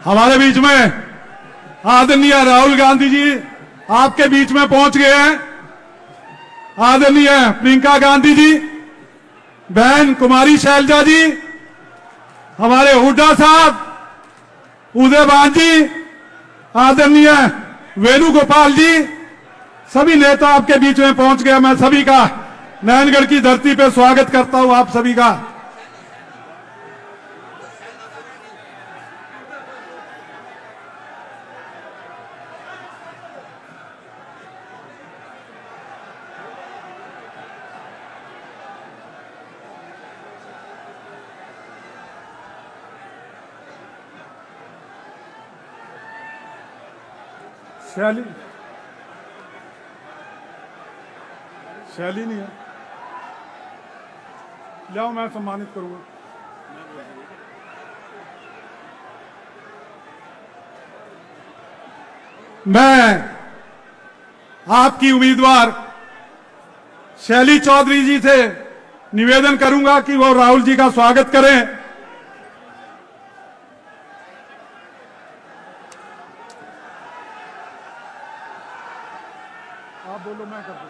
हमारे बीच में आदरणीय राहुल गांधी जी आपके बीच में पहुंच गए हैं। आदरणीय प्रियंका गांधी जी, बहन कुमारी शैलजा जी, हमारे हुड्डा साहब, उदयभान जी, आदरणीय वेणुगोपाल जी, सभी नेता आपके बीच में पहुंच गए। मैं सभी का नारायणगढ़ की धरती पे स्वागत करता हूं, आप सभी का। शैली नहीं है, लाओ मैं सम्मानित करूंगा। मैं आपकी उम्मीदवार शैली चौधरी जी से निवेदन करूंगा कि वो राहुल जी का स्वागत करें। आप बोलो, मैं कर दूं।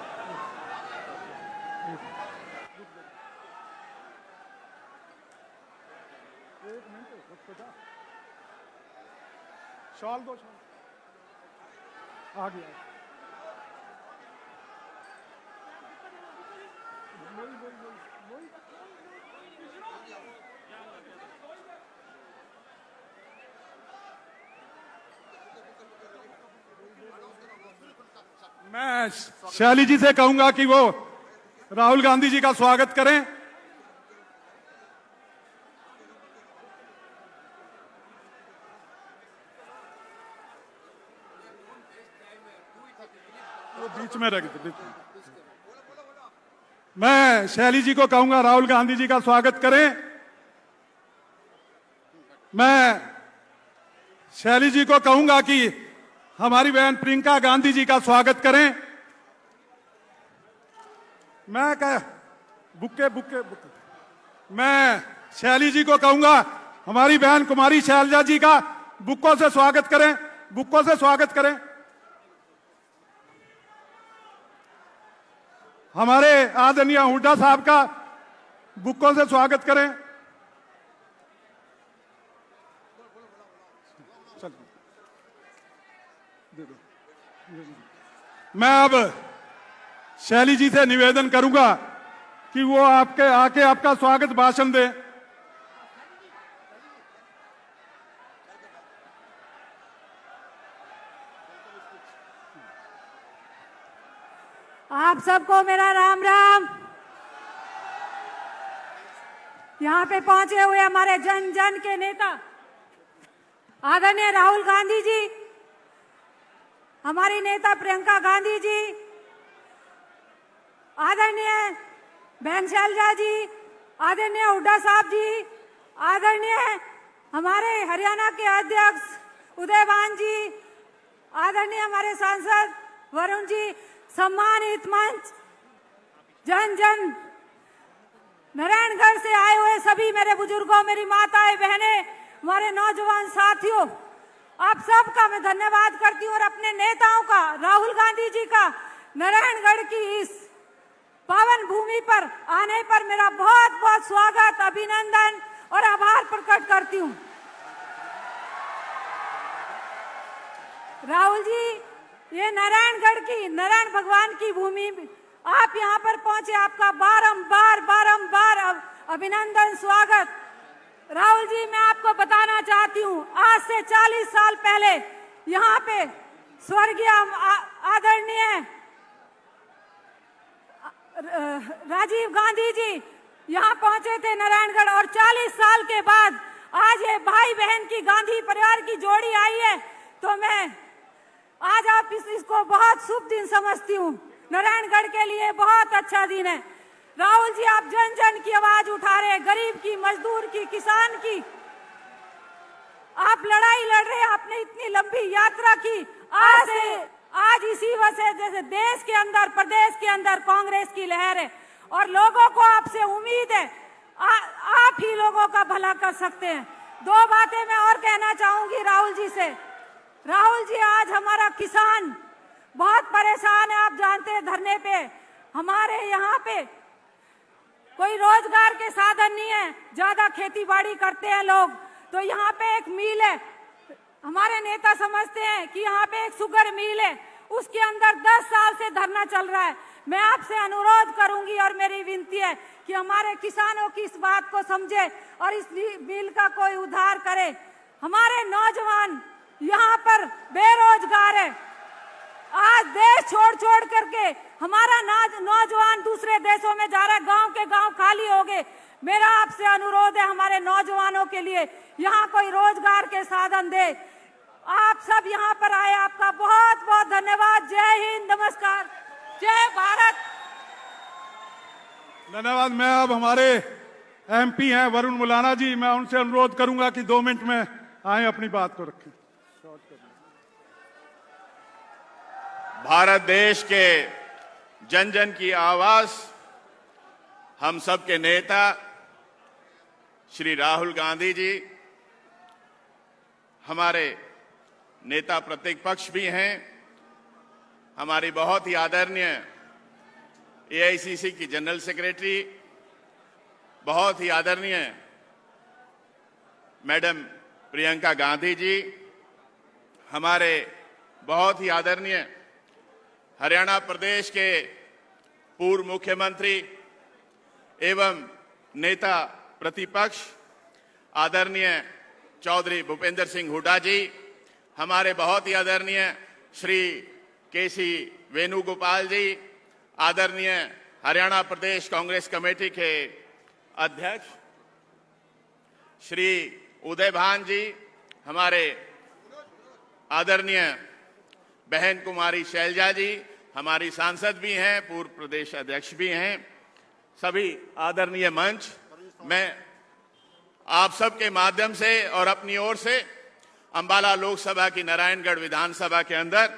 एक मिनट शॉल दो, शॉल आ गया। मैं शैली जी से कहूंगा कि वो राहुल गांधी जी का स्वागत करें। वो बीच में रख दे। मैं शैली जी को कहूंगा राहुल गांधी जी का स्वागत करें। मैं शैली जी को कहूंगा कि हमारी बहन प्रियंका गांधी जी का स्वागत करें। मैं बुक्के बुक्के बुक्के मैं शैली जी को कहूंगा हमारी बहन कुमारी शैलजा जी का बुक्कों से स्वागत करें, बुक्कों से स्वागत करें। हमारे आदरणीय हुड्डा साहब का बुक्कों से स्वागत करें। मैं अब शैली जी से निवेदन करूंगा कि वो आके आपका स्वागत भाषण दें। आप सबको मेरा राम राम। यहाँ पे पहुंचे हुए हमारे जन जन के नेता आदरणीय राहुल गांधी जी, हमारी नेता प्रियंका गांधी जी, आदरणीय बहन शैलजा जी, आदरणीय हुड्डा साहब जी, आदरणीय हमारे हरियाणा के अध्यक्ष उदयभान जी, आदरणीय हमारे सांसद वरुण जी, सम्मानित मंच, जन जन नारायणगढ़ से आए हुए सभी मेरे बुजुर्गों, मेरी माताएं, बहनें, हमारे नौजवान साथियों, आप सबका मैं धन्यवाद करती हूँ और अपने नेताओं का, राहुल गांधी जी का नारायणगढ़ की इस पावन भूमि पर आने पर मेरा बहुत बहुत स्वागत, अभिनंदन और आभार प्रकट करती हूँ। राहुल जी, ये नारायणगढ़ की, नारायण भगवान की भूमि, आप यहाँ पर पहुंचे, आपका बारंबार बारंबार अभिनंदन, स्वागत। राहुल जी, मैं आपको बताना चाहती हूँ, आज से 40 साल पहले यहाँ पे स्वर्गीय आदरणीय राजीव गांधी जी यहाँ पहुंचे थे नारायणगढ़, और 40 साल के बाद आज ये भाई बहन की गांधी परिवार की जोड़ी आई है, तो मैं आज आप इसको बहुत शुभ दिन समझती हूँ। नारायणगढ़ के लिए बहुत अच्छा दिन है। राहुल जी, आप जन जन की आवाज उठा रहे, गरीब की, मजदूर की, किसान की, आप लड़ाई लड़ रहे, आपने इतनी लंबी यात्रा की। आज इसी वजह जैसे देश के अंदर, प्रदेश के अंदर कांग्रेस की लहर है और लोगों को आपसे उम्मीद है, आप ही लोगों का भला कर सकते हैं। दो बातें मैं और कहना चाहूंगी राहुल जी से। राहुल जी, आज हमारा किसान बहुत परेशान है। आप जानते हैं धरने पे हमारे यहाँ पे कोई रोजगार के साधन नहीं है, ज्यादा खेती बाड़ी करते हैं लोग। तो यहाँ पे एक मिल है, हमारे नेता समझते हैं कि यहाँ पे एक शुगर मिल है, उसके अंदर 10 साल से धरना चल रहा है। मैं आपसे अनुरोध करूंगी और मेरी विनती है कि हमारे किसानों की इस बात को समझे और इस मिल का कोई उद्धार करे। हमारे नौजवान यहाँ पर बेरोजगार है। आज देश छोड़ छोड़ करके हमारा नौजवान दूसरे देशों में जा रहा है, गांव के गांव खाली हो गए। मेरा आपसे अनुरोध है हमारे नौजवानों के लिए यहाँ कोई रोजगार के साधन दे। आप सब यहाँ पर आए, आपका बहुत बहुत धन्यवाद। जय हिंद, नमस्कार, जय भारत। धन्यवाद। मैं अब हमारे एमपी हैं वरुण मुलाना जी, मैं उनसे अनुरोध करूंगा कि 2 मिनट में आए, अपनी बात को रखें। भारत देश के जन जन की आवाज, हम सब के नेता श्री राहुल गांधी जी, हमारे नेता प्रतिपक्ष भी हैं, हमारी बहुत ही आदरणीय एआईसीसी की जनरल सेक्रेटरी, बहुत ही आदरणीय मैडम प्रियंका गांधी जी, हमारे बहुत ही आदरणीय हरियाणा प्रदेश के पूर्व मुख्यमंत्री एवं नेता प्रतिपक्ष आदरणीय चौधरी भूपेंद्र सिंह हुड्डा जी, हमारे बहुत ही आदरणीय श्री केसी वेणुगोपाल जी, आदरणीय हरियाणा प्रदेश कांग्रेस कमेटी के अध्यक्ष श्री उदय भान जी, हमारे आदरणीय बहन कुमारी शैलजा जी, हमारी सांसद भी हैं, पूर्व प्रदेश अध्यक्ष भी हैं, सभी आदरणीय मंच, मैं आप सबके माध्यम से और अपनी ओर से अंबाला लोकसभा की नारायणगढ़ विधानसभा के अंदर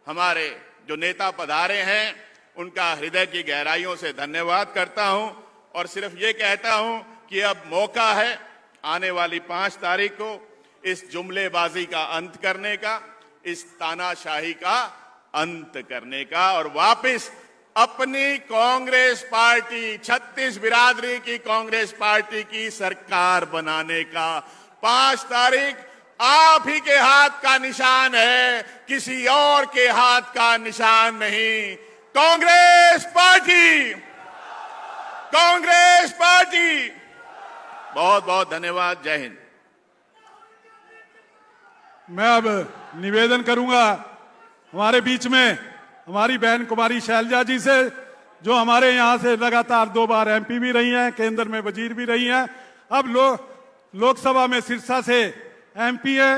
हमारे जो नेता पधारे हैं उनका हृदय की गहराइयों से धन्यवाद करता हूं और सिर्फ ये कहता हूं कि अब मौका है आने वाली 5 तारीख को इस जुमलेबाजी का अंत करने का, इस तानाशाही का अंत करने का और वापस अपनी कांग्रेस पार्टी, 36 बिरादरी की कांग्रेस पार्टी की सरकार बनाने का। 5 तारीख आप ही के हाथ का निशान है, किसी और के हाथ का निशान नहीं। Congress party, Congress party. बहुत बहुत धन्यवाद। जय हिंद। मैं अब निवेदन करूंगा हमारे बीच में हमारी बहन कुमारी शैलजा जी से, जो हमारे यहां से लगातार 2 बार एमपी भी रही हैं, केंद्र में वजीर भी रही हैं, अब लोकसभा में सिरसा से एमपी है,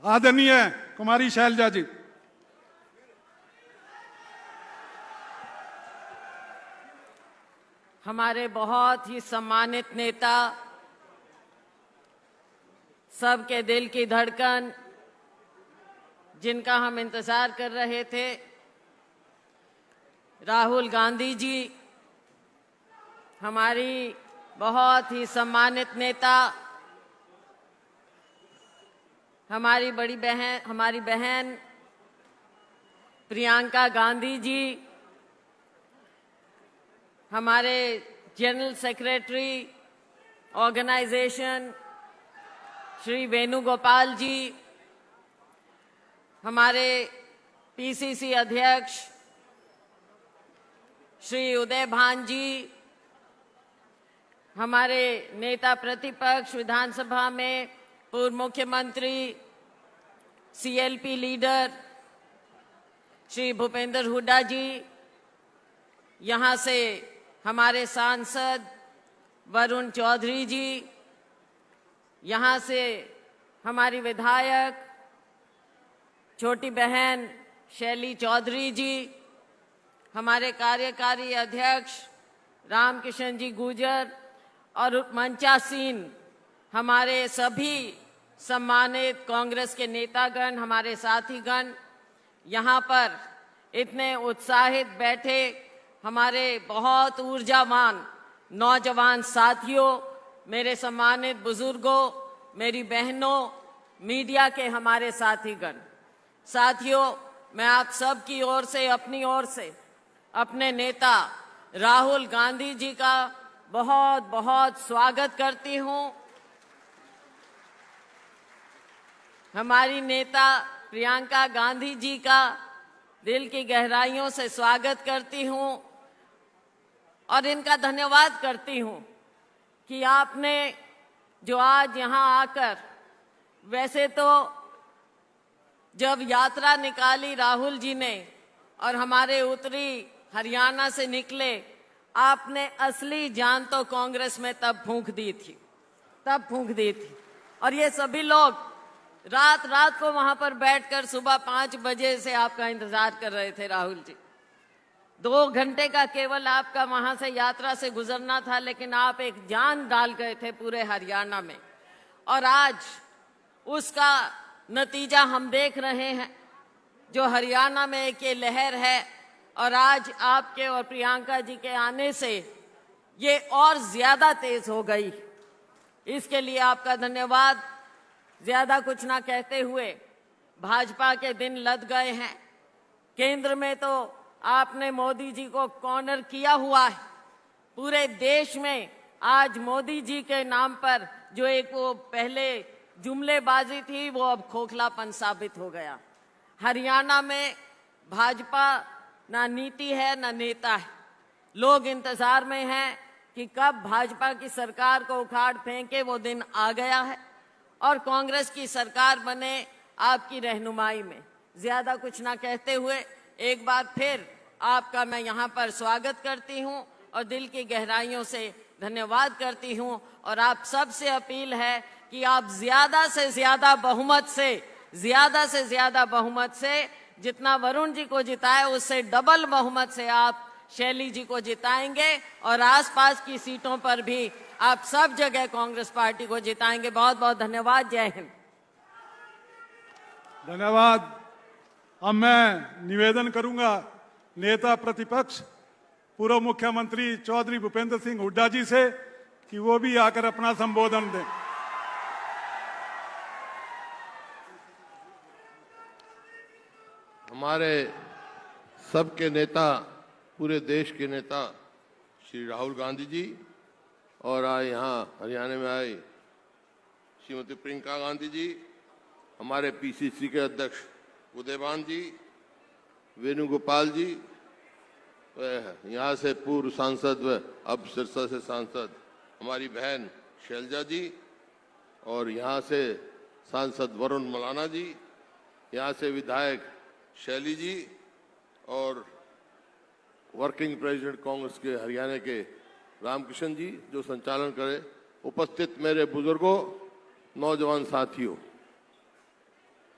आदरणीय कुमारी शैलजा जी। हमारे बहुत ही सम्मानित नेता, सबके दिल की धड़कन, जिनका हम इंतजार कर रहे थे, राहुल गांधी जी, हमारी बहुत ही सम्मानित नेता, हमारी बहन प्रियंका गांधी जी, हमारे general secretary organisation Shri Venugopal ji, हमारे पीसीसी अध्यक्ष श्री उदय भान जी, हमारे नेता प्रतिपक्ष विधानसभा में पूर्व मुख्यमंत्री सीएलपी लीडर श्री भूपेंद्र हुड्डा जी, यहाँ से हमारे सांसद वरुण चौधरी जी, यहाँ से हमारी विधायक छोटी बहन शैली चौधरी जी, हमारे कार्यकारी अध्यक्ष रामकिशन जी गुर्जर और मंचासीन हमारे सभी सम्मानित कांग्रेस के नेतागण, हमारे साथीगण, यहाँ पर इतने उत्साहित बैठे हमारे बहुत ऊर्जावान नौजवान साथियों, मेरे सम्मानित बुजुर्गों, मेरी बहनों, मीडिया के हमारे साथीगण, साथियों, मैं आप सब की ओर से, अपनी ओर से, अपने नेता राहुल गांधी जी का बहुत बहुत स्वागत करती हूं। हमारी नेता प्रियंका गांधी जी का दिल की गहराइयों से स्वागत करती हूं और इनका धन्यवाद करती हूं कि आपने जो आज यहां आकर, वैसे तो जब यात्रा निकाली राहुल जी ने और हमारे उत्तरी हरियाणा से निकले, आपने असली जान तो कांग्रेस में तब फूंक दी थी। और ये सभी लोग रात रात को वहां पर बैठकर सुबह 5 बजे से आपका इंतजार कर रहे थे। राहुल जी, 2 घंटे का केवल आपका वहां से यात्रा से गुजरना था, लेकिन आप एक जान डाल गए थे पूरे हरियाणा में। और आज उसका नतीजा हम देख रहे हैं, जो हरियाणा में एक ये लहर है, और आज आपके और प्रियंका जी के आने से ये और ज्यादा तेज हो गई। इसके लिए आपका धन्यवाद। ज्यादा कुछ ना कहते हुए, भाजपा के दिन लद गए हैं। केंद्र में तो आपने मोदी जी को कॉर्नर किया हुआ है। पूरे देश में आज मोदी जी के नाम पर जो एक वो पहले जुमलेबाजी थी, वो अब खोखलापन साबित हो गया। हरियाणा में भाजपा ना नीति है ना नेता है। लोग इंतजार में हैं कि कब भाजपा की सरकार को उखाड़ फेंके, वो दिन आ गया है और कांग्रेस की सरकार बने आपकी रहनुमाई में। ज्यादा कुछ ना कहते हुए एक बार फिर आपका मैं यहाँ पर स्वागत करती हूँ और दिल की गहराइयों से धन्यवाद करती हूँ। और आप सबसे अपील है कि आप ज्यादा से ज्यादा बहुमत से जितना वरुण जी को जिताए, उससे डबल बहुमत से आप शैली जी को जिताएंगे और आसपास की सीटों पर भी आप सब जगह कांग्रेस पार्टी को जिताएंगे। बहुत बहुत धन्यवाद। जय हिंद। धन्यवाद। अब मैं निवेदन करूंगा नेता प्रतिपक्ष पूर्व मुख्यमंत्री चौधरी भूपेंद्र सिंह हुड्डा जी से कि वो भी आकर अपना संबोधन दें। हमारे सबके नेता, पूरे देश के नेता श्री राहुल गांधी जी और आज यहाँ हरियाणा में आए श्रीमती प्रियंका गांधी जी, हमारे पीसीसी के अध्यक्ष उदयभान जी, वेणुगोपाल जी, यहाँ से पूर्व सांसद व अब सिरसा से सांसद हमारी बहन शैलजा जी, और यहाँ से सांसद वरुण मलाना जी, यहाँ से विधायक शैली जी और वर्किंग प्रेसिडेंट कांग्रेस के हरियाणा के रामकिशन जी जो संचालन करे, उपस्थित मेरे बुजुर्गों, नौजवान साथियों,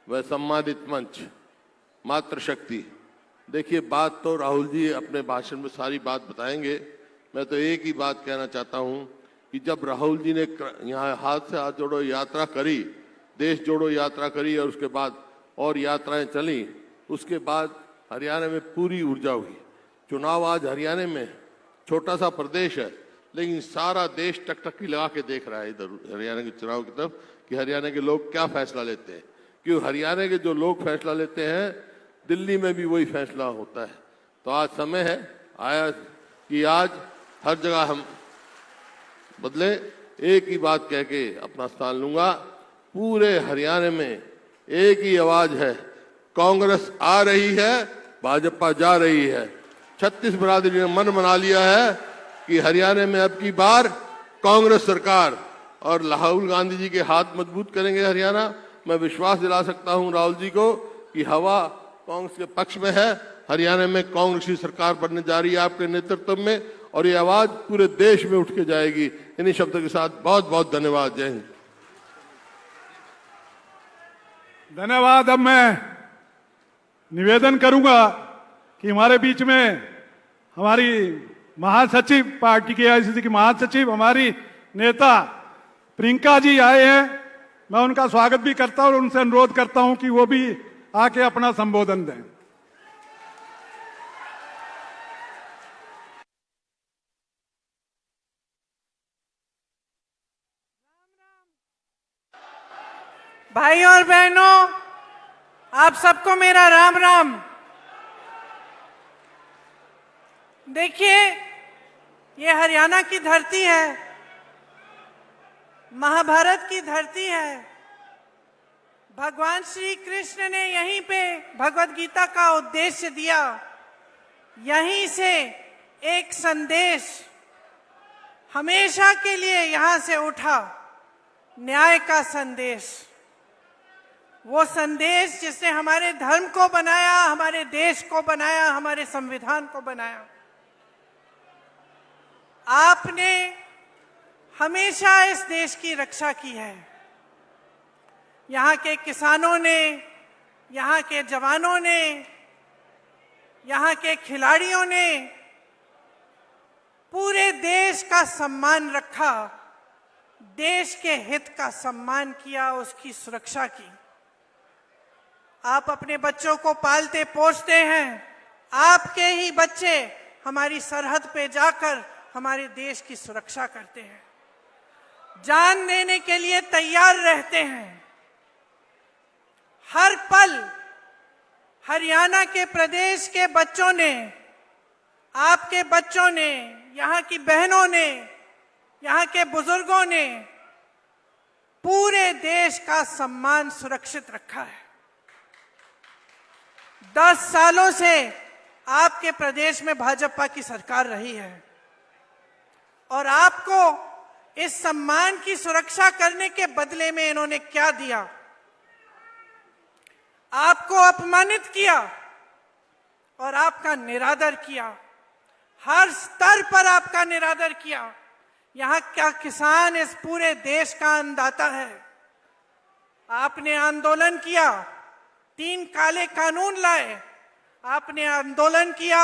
वह सम्मानित मंच, मातृशक्ति। देखिए, बात तो राहुल जी अपने भाषण में सारी बात बताएंगे। मैं तो एक ही बात कहना चाहता हूं कि जब राहुल जी ने यहाँ हाथ से हाथ जोड़ो यात्रा करी, देश जोड़ो यात्रा करी और उसके बाद और यात्राएं चली, उसके बाद हरियाणा में पूरी ऊर्जा हुई। चुनाव आज हरियाणा में छोटा सा प्रदेश है, लेकिन सारा देश टकटकी लगा के देख रहा है इधर हरियाणा के चुनाव की तरफ कि हरियाणा के लोग क्या फैसला लेते हैं। क्यों हरियाणा के जो लोग फैसला लेते हैं, दिल्ली में भी वही फैसला होता है। तो आज समय है आया कि आज हर जगह हम बदले। एक ही बात कह के अपना स्थान लूंगा, पूरे हरियाणा में एक ही आवाज है, कांग्रेस आ रही है, भाजपा जा रही है। 36 बिरादरी ने मन बना लिया है कि हरियाणा में अब की बार कांग्रेस सरकार, और राहुल गांधी जी के हाथ मजबूत करेंगे हरियाणा। मैं विश्वास दिला सकता हूं राहुल जी को कि हवा कांग्रेस के पक्ष में है। हरियाणा में कांग्रेस की सरकार बनने जा रही है आपके नेतृत्व में, और ये आवाज पूरे देश में उठ के जाएगी। इन्हीं शब्दों के साथ बहुत बहुत धन्यवाद। जय हिंद। धन्यवाद। अब मैं निवेदन करूंगा कि हमारे बीच में हमारी महासचिव, पार्टी की एआईसीसी की महासचिव, हमारी नेता प्रियंका जी आए हैं। मैं उनका स्वागत भी करता हूं और उनसे अनुरोध करता हूं कि वो भी आके अपना संबोधन दें। भाई और बहनों, आप सबको मेरा राम राम। देखिए, ये हरियाणा की धरती है, महाभारत की धरती है। भगवान श्री कृष्ण ने यहीं पे भगवत गीता का उद्देश्य दिया। यहीं से एक संदेश हमेशा के लिए यहां से उठा, न्याय का संदेश। वो संदेश जिसने हमारे धर्म को बनाया, हमारे देश को बनाया, हमारे संविधान को बनाया। आपने हमेशा इस देश की रक्षा की है। यहाँ के किसानों ने, यहाँ के जवानों ने, यहाँ के खिलाड़ियों ने पूरे देश का सम्मान रखा, देश के हित का सम्मान किया, उसकी सुरक्षा की। आप अपने बच्चों को पालते पोसते हैं, आपके ही बच्चे हमारी सरहद पे जाकर हमारे देश की सुरक्षा करते हैं, जान देने के लिए तैयार रहते हैं। हर पल हरियाणा के प्रदेश के बच्चों ने, आपके बच्चों ने, यहाँ की बहनों ने, यहाँ के बुजुर्गों ने पूरे देश का सम्मान सुरक्षित रखा है। 10 सालों से आपके प्रदेश में भाजपा की सरकार रही है और आपको इस सम्मान की सुरक्षा करने के बदले में इन्होंने क्या दिया? आपको अपमानित किया और आपका निरादर किया। हर स्तर पर आपका निरादर किया। यहाँ क्या किसान इस पूरे देश का अन्नदाता है। आपने आंदोलन किया, 3 काले कानून लाए, आपने आंदोलन किया,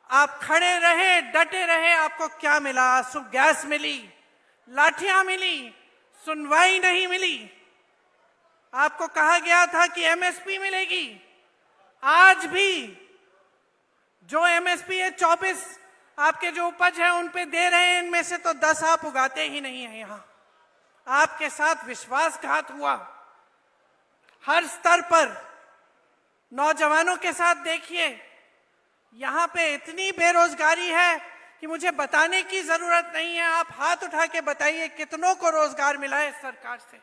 आप खड़े रहे, डटे रहे। आपको क्या मिला? आंसू गैस मिली, लाठियां मिली, सुनवाई नहीं मिली। आपको कहा गया था कि एमएसपी मिलेगी। आज भी जो एमएसपी है 24 आपके जो उपज है उन पे दे रहे हैं, इनमें से तो 10 आप उगाते ही नहीं है। यहाँ आपके साथ विश्वासघात हुआ हर स्तर पर। नौजवानों के साथ देखिए, यहाँ पे इतनी बेरोजगारी है कि मुझे बताने की जरूरत नहीं है। आप हाथ उठा के बताइए कितनों को रोजगार मिला है इस सरकार से।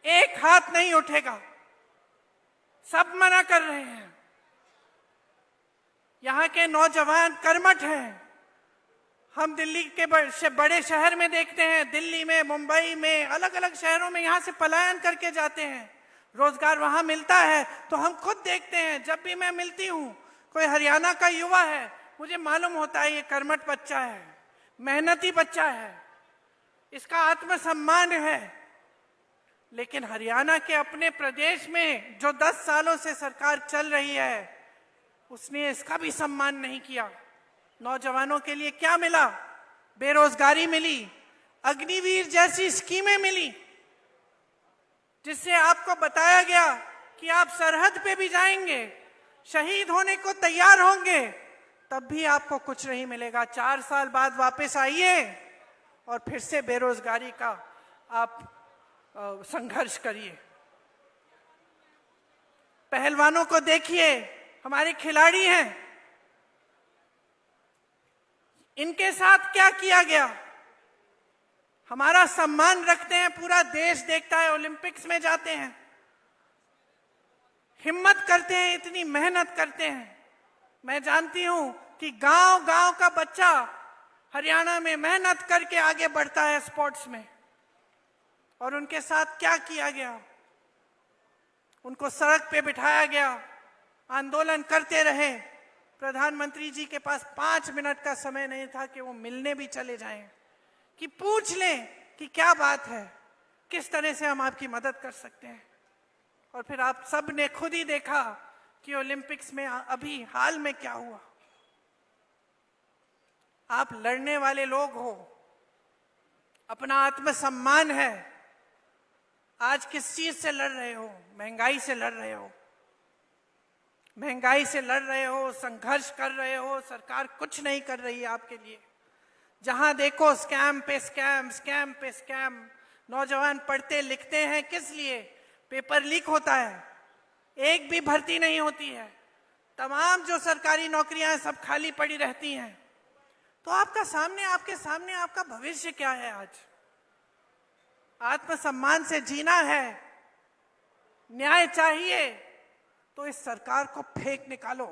एक हाथ नहीं उठेगा, सब मना कर रहे हैं। यहाँ के नौजवान कर्मठ हैं। हम दिल्ली के बड़े शहर में देखते हैं, दिल्ली में, मुंबई में, अलग अलग शहरों में यहाँ से पलायन करके जाते हैं। रोजगार वहां मिलता है तो हम खुद देखते हैं। जब भी मैं मिलती हूँ, कोई हरियाणा का युवा है, मुझे मालूम होता है ये कर्मठ बच्चा है, मेहनती बच्चा है, इसका आत्मसम्मान है। लेकिन हरियाणा के अपने प्रदेश में जो 10 सालों से सरकार चल रही है, उसने इसका भी सम्मान नहीं किया। नौजवानों के लिए क्या मिला? बेरोजगारी मिली, अग्निवीर जैसी स्कीमें मिली, जिससे आपको बताया गया कि आप सरहद पे भी जाएंगे, शहीद होने को तैयार होंगे, तब भी आपको कुछ नहीं मिलेगा। 4 साल बाद वापस आइए और फिर से बेरोजगारी का आप संघर्ष करिए। पहलवानों को देखिए, हमारे खिलाड़ी हैं, इनके साथ क्या किया गया? हमारा सम्मान रखते हैं, पूरा देश देखता है, ओलंपिक्स में जाते हैं, हिम्मत करते हैं, इतनी मेहनत करते हैं। मैं जानती हूं कि गांव-गांव का बच्चा हरियाणा में मेहनत करके आगे बढ़ता है स्पोर्ट्स में। और उनके साथ क्या किया गया? उनको सड़क पे बिठाया गया, आंदोलन करते रहे। प्रधानमंत्री जी के पास 5 मिनट का समय नहीं था कि वो मिलने भी चले जाएं, कि पूछ लें कि क्या बात है, किस तरह से हम आपकी मदद कर सकते हैं। और फिर आप सब ने खुद ही देखा कि ओलंपिक्स में अभी हाल में क्या हुआ। आप लड़ने वाले लोग हो, अपना आत्मसम्मान है। आज किस चीज से लड़ रहे हो? महंगाई से लड़ रहे हो, महंगाई से लड़ रहे हो, संघर्ष कर रहे हो। सरकार कुछ नहीं कर रही है आपके लिए। जहां देखो स्कैम पे स्कैम, स्कैम पे स्कैम। नौजवान पढ़ते लिखते हैं किस लिए? पेपर लीक होता है, एक भी भर्ती नहीं होती है, तमाम जो सरकारी नौकरियां हैं सब खाली पड़ी रहती हैं। तो आपके सामने आपका भविष्य क्या है? आज आत्मसम्मान से जीना है, न्याय चाहिए, तो इस सरकार को फेंक निकालो,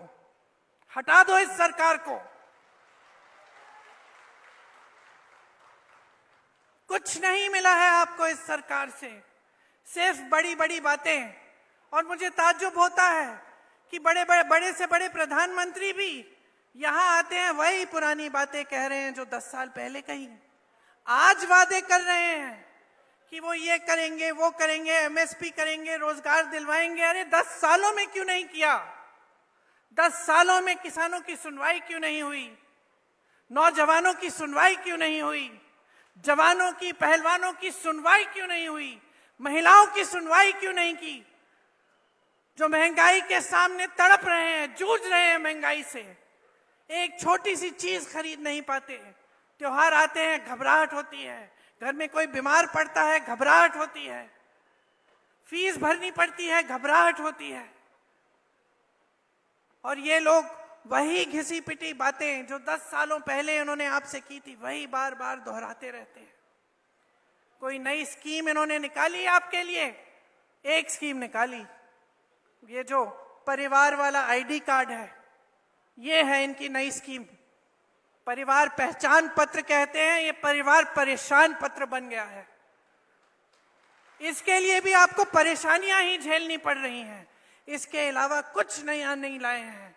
हटा दो इस सरकार को। कुछ नहीं मिला है आपको इस सरकार से, सिर्फ बड़ी बड़ी बातें। और मुझे ताज्जुब होता है कि बड़े से बड़े प्रधानमंत्री भी यहां आते हैं, वही पुरानी बातें कह रहे हैं जो 10 साल पहले कही। आज वादे कर रहे हैं कि वो ये करेंगे, वो करेंगे, एमएसपी करेंगे, रोजगार दिलवाएंगे। अरे 10 सालों में क्यों नहीं किया? 10 सालों में किसानों की सुनवाई क्यों नहीं हुई? नौजवानों की सुनवाई क्यों नहीं हुई? जवानों की, पहलवानों की सुनवाई क्यों नहीं हुई? महिलाओं की सुनवाई क्यों नहीं की? जो महंगाई के सामने तड़प रहे हैं, जूझ रहे हैं महंगाई से, एक छोटी सी चीज खरीद नहीं पाते। त्योहार आते हैं, घबराहट होती है, घर में कोई बीमार पड़ता है, घबराहट होती है, फीस भरनी पड़ती है, घबराहट होती है। और ये लोग वही घिसी पिटी बातें जो 10 सालों पहले इन्होंने आपसे की थी, वही बार बार दोहराते रहते हैं। कोई नई स्कीम इन्होंने निकाली आपके लिए? एक स्कीम निकाली, ये जो परिवार वाला आईडी कार्ड है, ये है इनकी नई स्कीम। परिवार पहचान पत्र कहते हैं, ये परिवार परेशान पत्र बन गया है। इसके लिए भी आपको परेशानियां ही झेलनी पड़ रही हैं, इसके अलावा कुछ नया नहीं लाए हैं।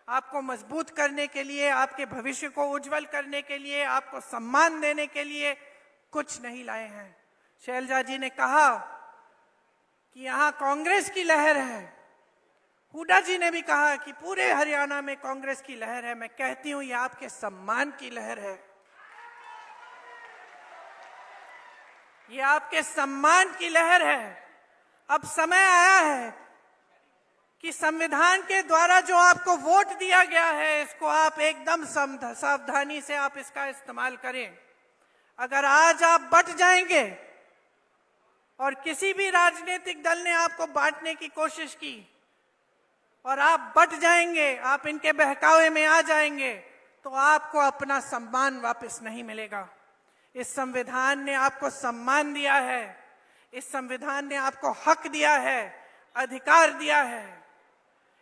आपको मजबूत करने के लिए, आपके भविष्य को उज्जवल करने के लिए, आपको सम्मान देने के लिए कुछ नहीं लाए हैं। शैलजा जी ने कहा कि यहां कांग्रेस की लहर है, हुड्डा जी ने भी कहा कि पूरे हरियाणा में कांग्रेस की लहर है। मैं कहती हूं ये आपके सम्मान की लहर है, ये आपके सम्मान की लहर है। अब समय आया है कि संविधान के द्वारा जो आपको वोट दिया गया है, इसको आप एकदम सावधानी से आप इसका इस्तेमाल करें। अगर आज आप बट जाएंगे और किसी भी राजनीतिक दल ने आपको बांटने की कोशिश की और आप बट जाएंगे, आप इनके बहकावे में आ जाएंगे, तो आपको अपना सम्मान वापस नहीं मिलेगा। इस संविधान ने आपको सम्मान दिया है, इस संविधान ने आपको हक दिया है, अधिकार दिया है।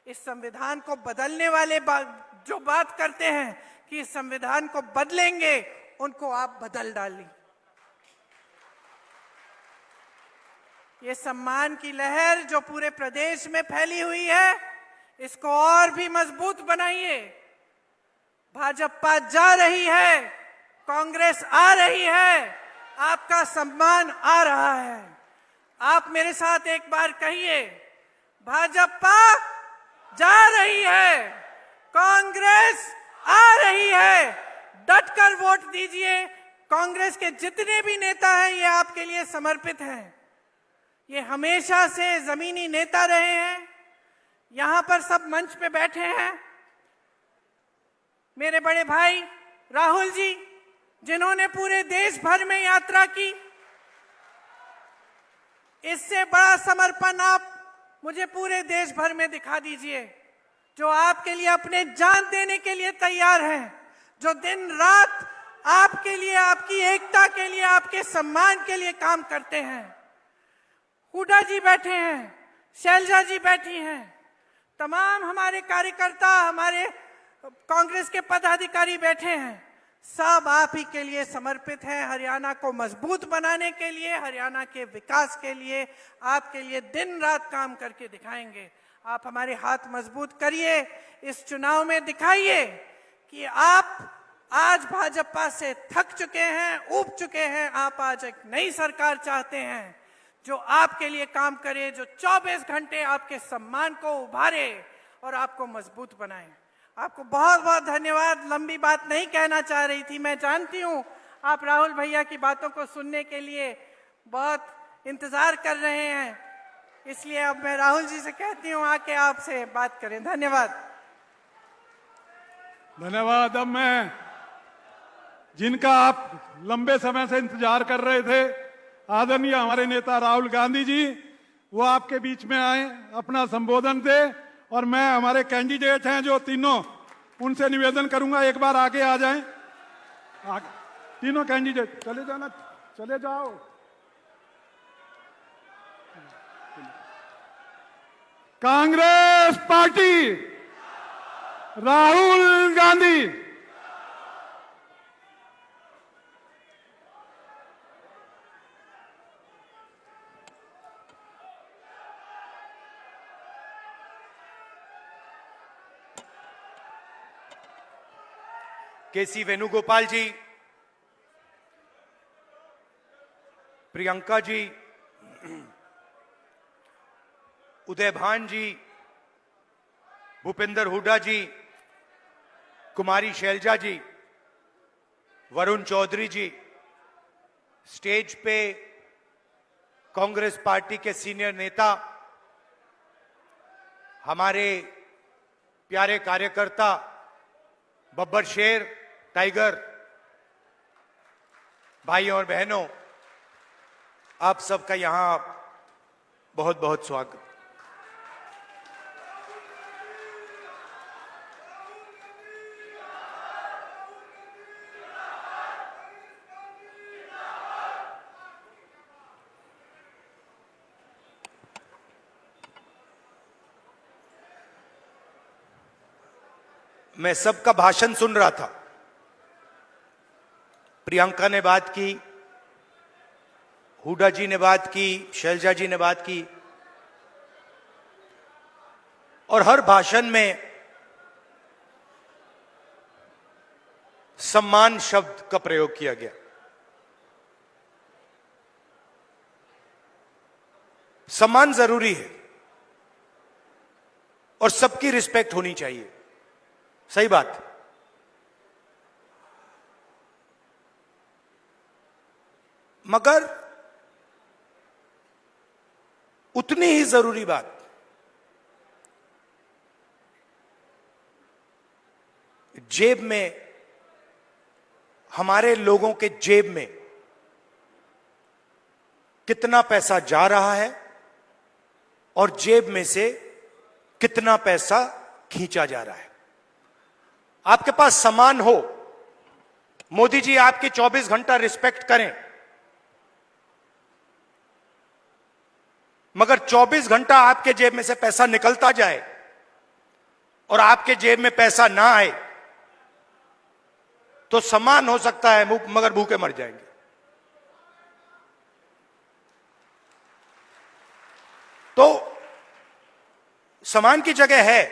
इस संविधान को बदलने वाले जो बात करते हैं कि इस संविधान को बदलेंगे, उनको आप बदल डालें। ये सम्मान की लहर जो पूरे प्रदेश में फैली हुई है, इसको और भी मजबूत बनाइए। भाजपा जा रही है, कांग्रेस आ रही है, आपका सम्मान आ रहा है। आप मेरे साथ एक बार कहिए, भाजपा जा रही है, कांग्रेस आ रही है। डटकर वोट दीजिए। कांग्रेस के जितने भी नेता हैं, ये आपके लिए समर्पित हैं। ये हमेशा से जमीनी नेता रहे हैं, यहां पर सब मंच पे बैठे हैं। मेरे बड़े भाई राहुल जी, जिन्होंने पूरे देश भर में यात्रा की, इससे बड़ा समर्पण आप मुझे पूरे देश भर में दिखा दीजिए। जो आपके लिए अपने जान देने के लिए तैयार हैं, जो दिन रात आपके लिए, आपकी एकता के लिए, आपके सम्मान के लिए काम करते हैं। हुड्डा जी बैठे हैं, शैलजा जी बैठी हैं, तमाम हमारे कार्यकर्ता, हमारे कांग्रेस के पदाधिकारी बैठे हैं, सब आप ही के लिए समर्पित हैं। हरियाणा को मजबूत बनाने के लिए, हरियाणा के विकास के लिए, आपके लिए दिन रात काम करके दिखाएंगे। आप हमारे हाथ मजबूत करिए, इस चुनाव में दिखाइए कि आप आज भाजपा से थक चुके हैं, ऊब चुके हैं। आप आज एक नई सरकार चाहते हैं जो आपके लिए काम करे, जो 24 घंटे आपके सम्मान को उभारे और आपको मजबूत बनाए। आपको बहुत बहुत धन्यवाद। लंबी बात नहीं कहना चाह रही थी, मैं जानती हूँ आप राहुल भैया की बातों को सुनने के लिए बहुत इंतजार कर रहे हैं, इसलिए अब मैं राहुल जी से कहती हूँ आके आपसे बात करें। धन्यवाद। धन्यवाद। अब मैं जिनका आप लंबे समय से इंतजार कर रहे थे, आदरणीय हमारे नेता राहुल गांधी जी, वो आपके बीच में आए, अपना संबोधन दे। और मैं हमारे कैंडिडेट हैं जो तीनों, उनसे निवेदन करूंगा एक बार आगे आ जाएं। तीनों कैंडिडेट चले जाना, चले जाओ। कांग्रेस पार्टी, राहुल गांधी। केसी वेणुगोपाल जी, प्रियंका जी, उदय भान जी, भूपेंद्र हुड्डा जी, कुमारी शैलजा जी, वरुण चौधरी जी, स्टेज पे कांग्रेस पार्टी के सीनियर नेता, हमारे प्यारे कार्यकर्ता बब्बर शेर, टाइगर, भाइयों और बहनों, आप सबका यहां बहुत बहुत स्वागत। मैं सबका भाषण सुन रहा था। प्रियंका ने बात की, हुड्डा जी ने बात की, शैलजा जी ने बात की, और हर भाषण में सम्मान शब्द का प्रयोग किया गया। सम्मान जरूरी है और सबकी रिस्पेक्ट होनी चाहिए, सही बात। मगर उतनी ही जरूरी बात जेब में, हमारे लोगों के जेब में कितना पैसा जा रहा है और जेब में से कितना पैसा खींचा जा रहा है। आपके पास सामान हो, मोदी जी आपकी 24 घंटा रिस्पेक्ट करें, मगर 24 घंटा आपके जेब में से पैसा निकलता जाए और आपके जेब में पैसा ना आए तो सामान हो सकता है मगर भूखे मर जाएंगे। तो सामान की जगह है,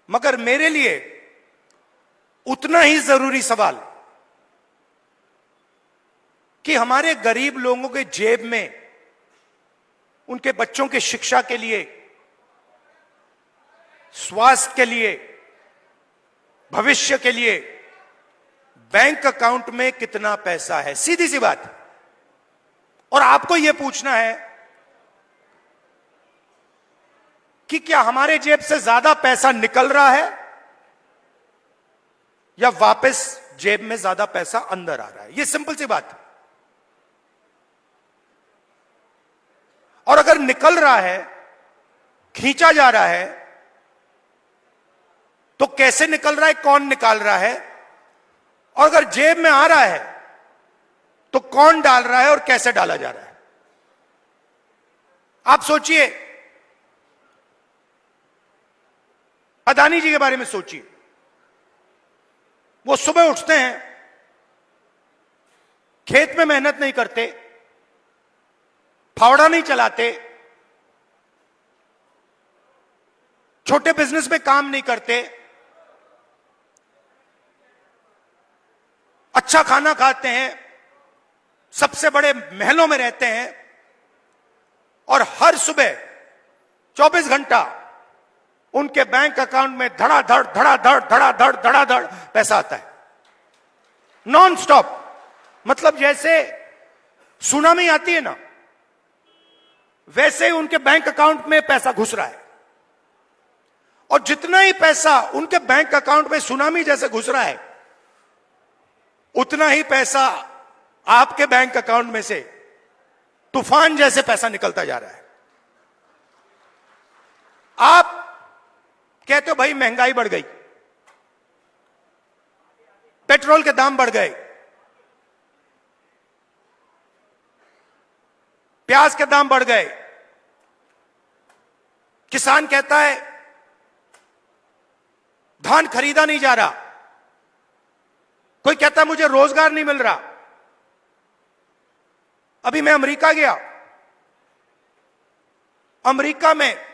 मगर मेरे लिए उतना ही जरूरी सवाल कि हमारे गरीब लोगों के जेब में उनके बच्चों की शिक्षा के लिए, स्वास्थ्य के लिए, भविष्य के लिए बैंक अकाउंट में कितना पैसा है। सीधी सी बात। और आपको यह पूछना है कि क्या हमारे जेब से ज्यादा पैसा निकल रहा है या वापस जेब में ज्यादा पैसा अंदर आ रहा है। यह सिंपल सी बात। और अगर निकल रहा है, खींचा जा रहा है, तो कैसे निकल रहा है, कौन निकाल रहा है, और अगर जेब में आ रहा है तो कौन डाल रहा है और कैसे डाला जा रहा है। आप सोचिए, अदानी जी के बारे में सोचिए। वो सुबह उठते हैं, खेत में मेहनत नहीं करते, फावड़ा नहीं चलाते, छोटे बिजनेस में काम नहीं करते, अच्छा खाना खाते हैं, सबसे बड़े महलों में रहते हैं, और हर सुबह 24 घंटा उनके बैंक अकाउंट में धड़ाधड़ धड़ाधड़ धड़ाधड़ धड़ाधड़ पैसा आता है, नॉन स्टॉप। मतलब जैसे सुनामी आती है ना, वैसे ही उनके बैंक अकाउंट में पैसा घुस रहा है। और जितना ही पैसा उनके बैंक अकाउंट में सुनामी जैसे घुस रहा है, उतना ही पैसा आपके बैंक अकाउंट में से तूफान जैसे पैसा निकलता जा रहा है। आप कहते हो भाई महंगाई बढ़ गई, पेट्रोल के दाम बढ़ गए, प्याज के दाम बढ़ गए। किसान कहता है धान खरीदा नहीं जा रहा, कोई कहता है मुझे रोजगार नहीं मिल रहा। अभी मैं अमेरिका गया, अमेरिका में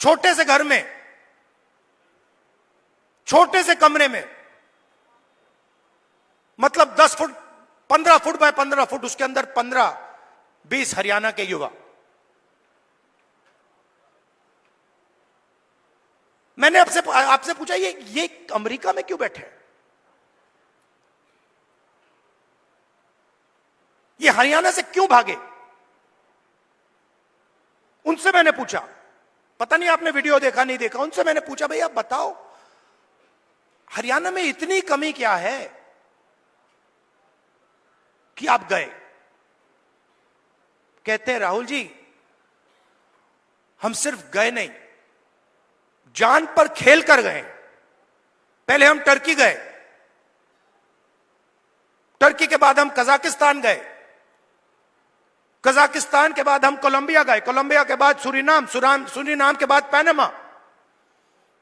छोटे से घर में, छोटे से कमरे में, मतलब 10 फुट 15 फुट बाय 15 फुट, उसके अंदर 15-20 हरियाणा के युवा। मैंने आपसे पूछा ये अमेरिका में क्यों बैठे हैं? ये हरियाणा से क्यों भागे? उनसे मैंने पूछा, पता नहीं आपने वीडियो देखा नहीं देखा, उनसे मैंने पूछा भाई आप बताओ हरियाणा में इतनी कमी क्या है कि आप गए? कहते हैं राहुल जी हम सिर्फ गए नहीं, जान पर खेल कर गए। पहले हम टर्की गए, टर्की के बाद हम कजाकिस्तान गए, कजाकिस्तान के बाद हम कोलंबिया गए, कोलंबिया के बाद सूरीनाम, सूरीनाम के बाद पनामा।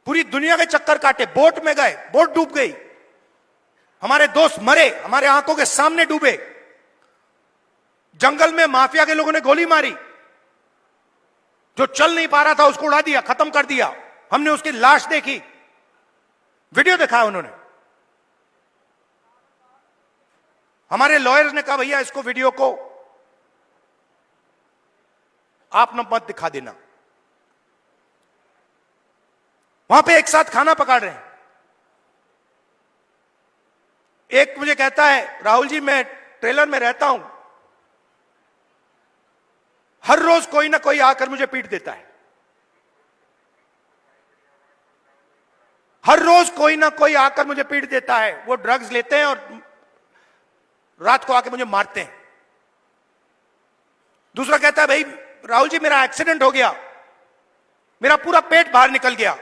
पूरी दुनिया के चक्कर काटे, बोट में गए, बोट डूब गई, हमारे दोस्त मरे, हमारे आंखों के सामने डूबे। जंगल में माफिया के लोगों ने गोली मारी, जो चल नहीं पा रहा था उसको उड़ा दिया, खत्म कर दिया। हमने उसकी लाश देखी, वीडियो दिखाया उन्होंने। हमारे लॉयर्स ने कहा भैया इसको वीडियो को आप न मत दिखा देना। वहां पे एक साथ खाना पका रहे हैं। एक मुझे कहता है राहुल जी मैं ट्रेलर में रहता हूं, हर रोज कोई ना कोई आकर मुझे पीट देता है, हर रोज कोई ना कोई आकर मुझे पीट देता है। वो ड्रग्स लेते हैं और रात को आके मुझे मारते हैं। दूसरा कहता है भाई राहुल जी मेरा एक्सीडेंट हो गया, मेरा पूरा पेट बाहर निकल गया,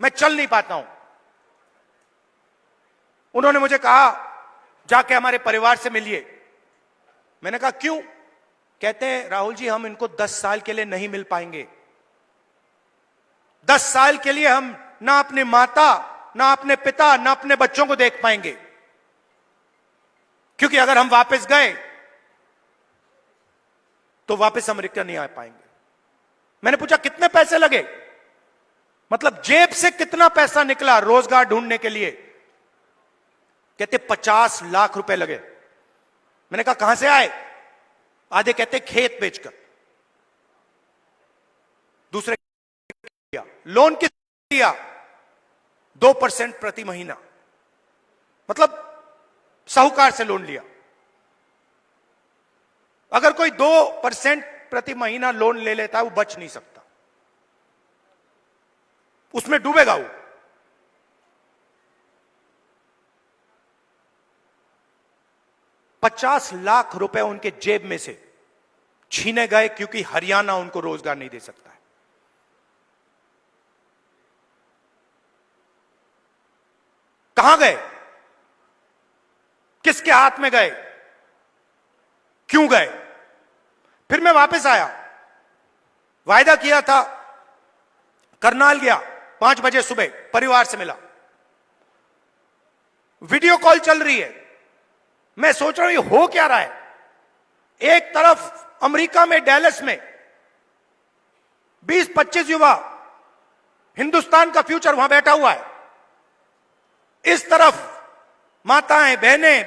मैं चल नहीं पाता हूं। उन्होंने मुझे कहा जाके हमारे परिवार से मिलिए। मैंने कहा क्यों? कहते हैं राहुल जी हम इनको 10 साल के लिए नहीं मिल पाएंगे। 10 साल के लिए हम ना अपने माता, ना अपने पिता, ना अपने बच्चों को देख पाएंगे, क्योंकि अगर हम वापस गए तो वापस अमेरिका नहीं आ पाएंगे। मैंने पूछा कितने पैसे लगे, मतलब जेब से कितना पैसा निकला रोजगार ढूंढने के लिए? कहते 50 लाख रुपए लगे। मैंने कहा कहां से आए? आधे कहते खेत बेचकर, दूसरे लोन किस दिया 2% प्रति महीना, मतलब साहूकार से लोन लिया। अगर कोई 2% प्रति महीना लोन ले लेता है वो बच नहीं सकता, उसमें डूबेगा वो। $50 लाख रुपए उनके जेब में से छीने गए क्योंकि हरियाणा उनको रोजगार नहीं दे सकता है। कहां गए? किसके हाथ में गए? क्यों गए? फिर मैं वापस आया, वायदा किया था, करनाल गया, 5 बजे सुबह परिवार से मिला, वीडियो कॉल चल रही है। मैं सोच रहा हूं ये हो क्या रहा है। एक तरफ अमेरिका में डैलस में 20-25 युवा, हिंदुस्तान का फ्यूचर वहां बैठा हुआ है, इस तरफ माताएं, बहनें,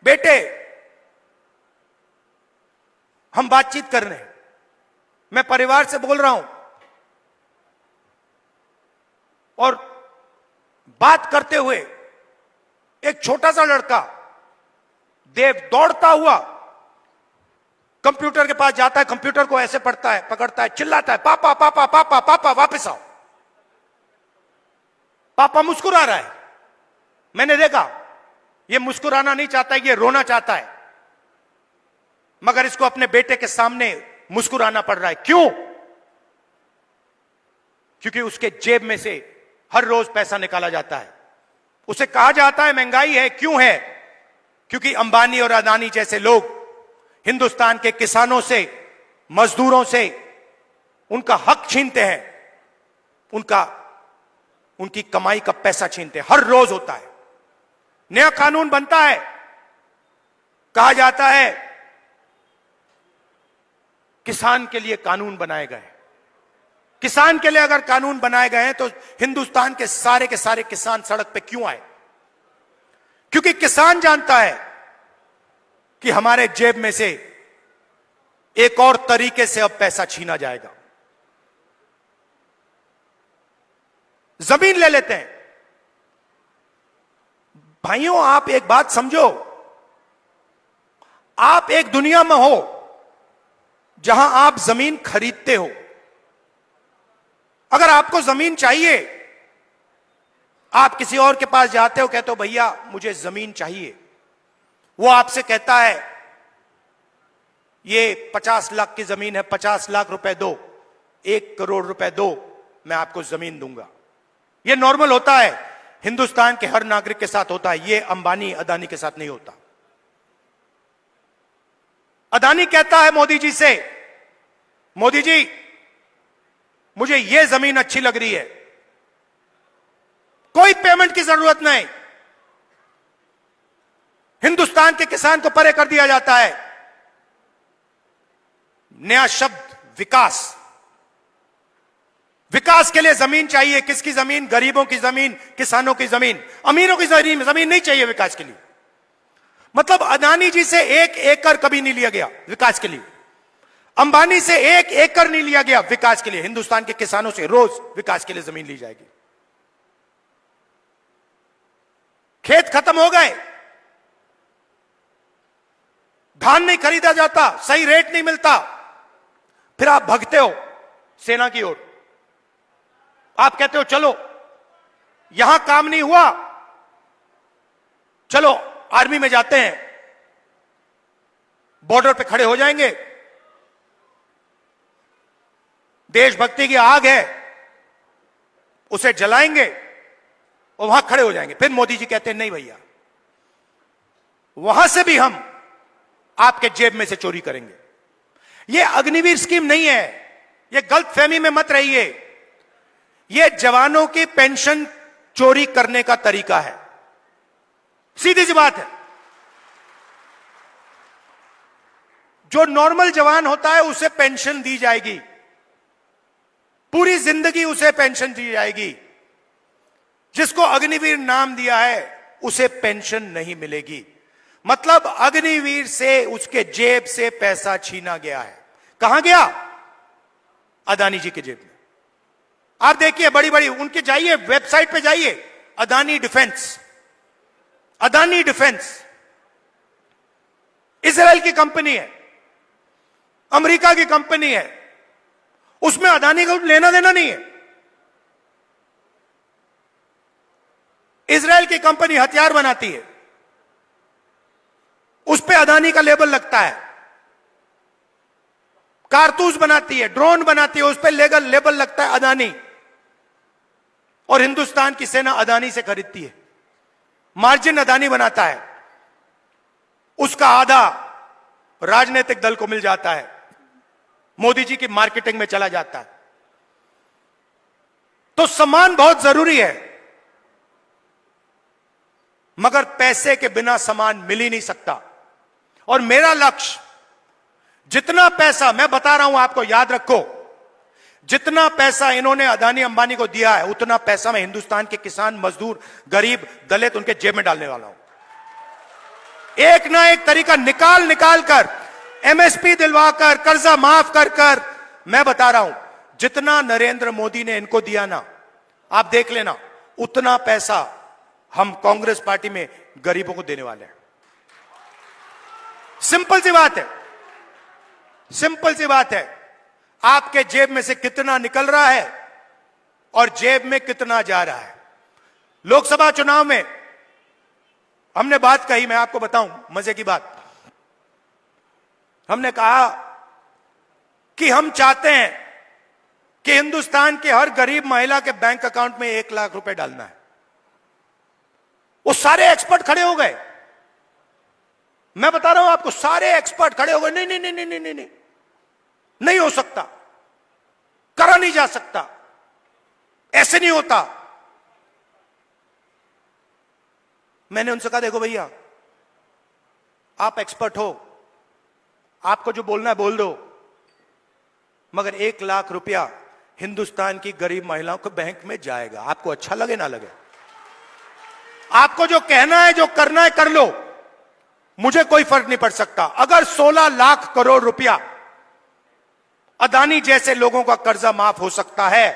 बेटे, हम बातचीत कर रहे हैं। मैं परिवार से बोल रहा हूं और बात करते हुए एक छोटा सा लड़का देव दौड़ता हुआ कंप्यूटर के पास जाता है, कंप्यूटर को ऐसे पढ़ता है, पकड़ता है, चिल्लाता है पापा पापा पापा पापा वापस आओ। पापा मुस्कुरा रहा है। मैंने देखा ये मुस्कुराना नहीं चाहता है, ये रोना चाहता है। मगर इसको अपने बेटे के सामने मुस्कुराना पड़ रहा है। क्यों? क्योंकि उसके जेब में से हर रोज पैसा निकाला जाता है। उसे कहा जाता है महंगाई है। क्यों है? क्योंकि अंबानी और अदानी जैसे लोग हिंदुस्तान के किसानों से, मजदूरों से उनका हक छीनते हैं, उनकी कमाई का पैसा छीनते हैं। हर रोज होता है। नया कानून बनता है, कहा जाता है किसान के लिए कानून बनाए गए। किसान के लिए अगर कानून बनाए गए हैं तो हिंदुस्तान के सारे किसान सड़क पे क्यों आए? क्योंकि किसान जानता है कि हमारे जेब में से एक और तरीके से अब पैसा छीना जाएगा। जमीन ले लेते हैं। भाइयों, आप एक बात समझो, आप एक दुनिया में हो जहां आप जमीन खरीदते हो। अगर आपको जमीन चाहिए, आप किसी और के पास जाते हो, कहते हो भैया मुझे जमीन चाहिए। वो आपसे कहता है ये 50 लाख की जमीन है, 50 लाख रुपए दो, 1 करोड़ रुपए दो, मैं आपको जमीन दूंगा। ये नॉर्मल होता है, हिंदुस्तान के हर नागरिक के साथ होता है। ये अंबानी अदानी के साथ नहीं होता। अदानी कहता है मोदी जी से, मोदी जी मुझे ये जमीन अच्छी लग रही है, कोई पेमेंट की जरूरत नहीं, हिंदुस्तान के किसान को परे कर दिया जाता है। नया शब्द विकास। विकास के लिए जमीन चाहिए। किसकी जमीन? गरीबों की जमीन, किसानों की जमीन। अमीरों की जमीन नहीं चाहिए विकास के लिए। मतलब अदानी जी से 1 एकड़ कभी नहीं लिया गया विकास के लिए। अंबानी से 1 एकड़ नहीं लिया गया विकास के लिए। हिंदुस्तान के किसानों से रोज विकास के लिए जमीन ली जाएगी। खेत खत्म हो गए, धान नहीं खरीदा जाता, सही रेट नहीं मिलता, फिर आप भगते हो सेना की ओर। आप कहते हो चलो यहां काम नहीं हुआ, चलो आर्मी में जाते हैं, बॉर्डर पे खड़े हो जाएंगे, देशभक्ति की आग है उसे जलाएंगे और वहां खड़े हो जाएंगे। फिर मोदी जी कहते हैं नहीं भैया, वहां से भी हम आपके जेब में से चोरी करेंगे। यह अग्निवीर स्कीम नहीं है, यह गलतफहमी में मत रहिए। यह जवानों की पेंशन चोरी करने का तरीका है। सीधी सी बात है। जो नॉर्मल जवान होता है उसे पेंशन दी जाएगी, पूरी जिंदगी उसे पेंशन दी जाएगी। जिसको अग्निवीर नाम दिया है उसे पेंशन नहीं मिलेगी। मतलब अग्निवीर से उसके जेब से पैसा छीना गया है। कहां गया? अदानी जी के जेब में। आप देखिए बड़ी बड़ी उनके, जाइए वेबसाइट पे जाइए, Adani defence, Adani defence Israel की कंपनी है, अमेरिका की कंपनी है, उसमें अदानी को लेना देना नहीं है। इजराइल की कंपनी हथियार बनाती है, उस पे अदानी का लेबल लगता है। कारतूस बनाती है, ड्रोन बनाती है, उस पे लेबल लगता है अदानी। और हिंदुस्तान की सेना अदानी से खरीदती है, मार्जिन अदानी बनाता है, उसका आधा राजनीतिक दल को मिल जाता है, मोदी जी की मार्केटिंग में चला जाता है। तो सम्मान बहुत जरूरी है, मगर पैसे के बिना सम्मान मिल ही नहीं सकता। और मेरा लक्ष्य, जितना पैसा मैं बता रहा हूं आपको, याद रखो, जितना पैसा इन्होंने अदानी अंबानी को दिया है उतना पैसा मैं हिंदुस्तान के किसान, मजदूर, गरीब, दलित उनके जेब में डालने वाला हूं। एक ना एक तरीका निकाल कर, एमएसपी दिलवाकर, कर्जा माफ कर मैं बता रहा हूं, जितना नरेंद्र मोदी ने इनको दिया ना, आप देख लेना, उतना पैसा हम कांग्रेस पार्टी में गरीबों को देने वाले हैं। सिंपल सी बात है, सिंपल सी बात है। आपके जेब में से कितना निकल रहा है और जेब में कितना जा रहा है। लोकसभा चुनाव में हमने बात कही, मैं आपको बताऊं मजे की बात। हमने कहा कि हम चाहते हैं कि हिंदुस्तान के हर गरीब महिला के बैंक अकाउंट में 1 लाख रुपए डालना है। वो सारे एक्सपर्ट खड़े हो गए, मैं बता रहा हूं आपको, सारे एक्सपर्ट खड़े हो गए, नहीं नहीं नहीं नहीं नहीं नहीं, नहीं हो सकता, करा नहीं जा सकता, ऐसे नहीं होता। मैंने उनसे कहा देखो भैया, आप एक्सपर्ट हो, आपको जो बोलना है बोल दो, मगर 1 लाख रुपया हिंदुस्तान की गरीब महिलाओं के बैंक में जाएगा। आपको अच्छा लगे ना लगे, आपको जो कहना है, जो करना है कर लो, मुझे कोई फर्क नहीं पड़ सकता। अगर 16 लाख करोड़ रुपया अदानी जैसे लोगों का कर्जा माफ हो सकता है,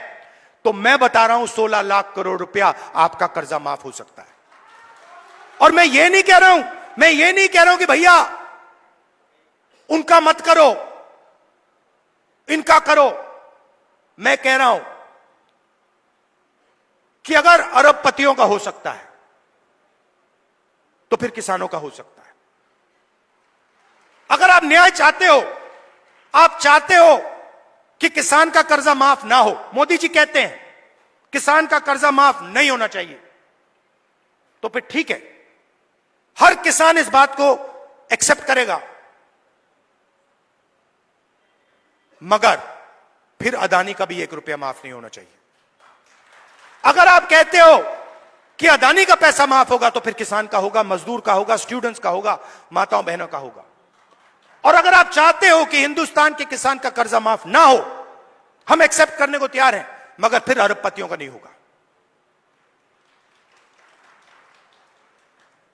तो मैं बता रहा हूं 16 लाख करोड़ रुपया आपका कर्जा माफ हो सकता है। और मैं ये नहीं कह रहा हूं कि भैया उनका मत करो, इनका करो। मैं कह रहा हूं कि अगर अरबपतियों का हो सकता है तो फिर किसानों का हो सकता है। अगर आप न्याय चाहते हो, आप चाहते हो कि किसान का कर्जा माफ ना हो, मोदी जी कहते हैं किसान का कर्जा माफ नहीं होना चाहिए, तो फिर ठीक है, हर किसान इस बात को एक्सेप्ट करेगा, मगर फिर अदानी का भी 1 रुपया माफ नहीं होना चाहिए। अगर आप कहते हो कि अदानी का पैसा माफ होगा, तो फिर किसान का होगा, मजदूर का होगा, स्टूडेंट्स का होगा, माताओं बहनों का होगा। और अगर आप चाहते हो कि हिंदुस्तान के किसान का कर्जा माफ ना हो, हम एक्सेप्ट करने को तैयार हैं, मगर फिर अरबपतियों का नहीं होगा।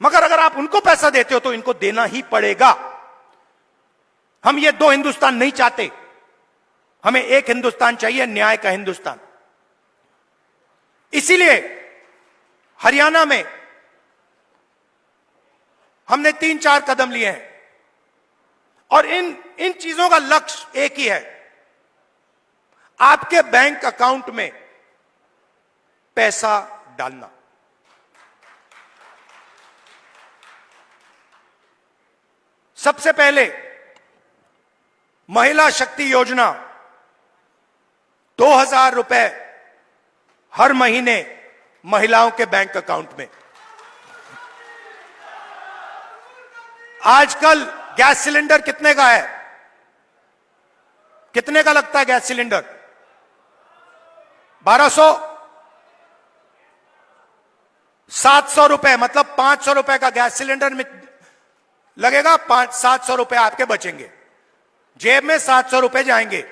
मगर अगर आप उनको पैसा देते हो तो इनको देना ही पड़ेगा। हम ये 2 हिंदुस्तान नहीं चाहते, हमें एक हिंदुस्तान चाहिए, न्याय का हिंदुस्तान। इसीलिए हरियाणा में हमने 3-4 कदम लिए हैं, और इन चीजों का लक्ष्य एक ही है, आपके बैंक अकाउंट में पैसा डालना। सबसे पहले महिला शक्ति योजना, 2000 रुपए हर महीने महिलाओं के बैंक अकाउंट में। आजकल गैस सिलेंडर कितने का है? कितने का लगता है गैस सिलेंडर? 1200, 700 रुपए, मतलब 500 रुपए का गैस सिलेंडर में लगेगा, 700 रुपए आपके बचेंगे, जेब में 700 रुपए जाएंगे।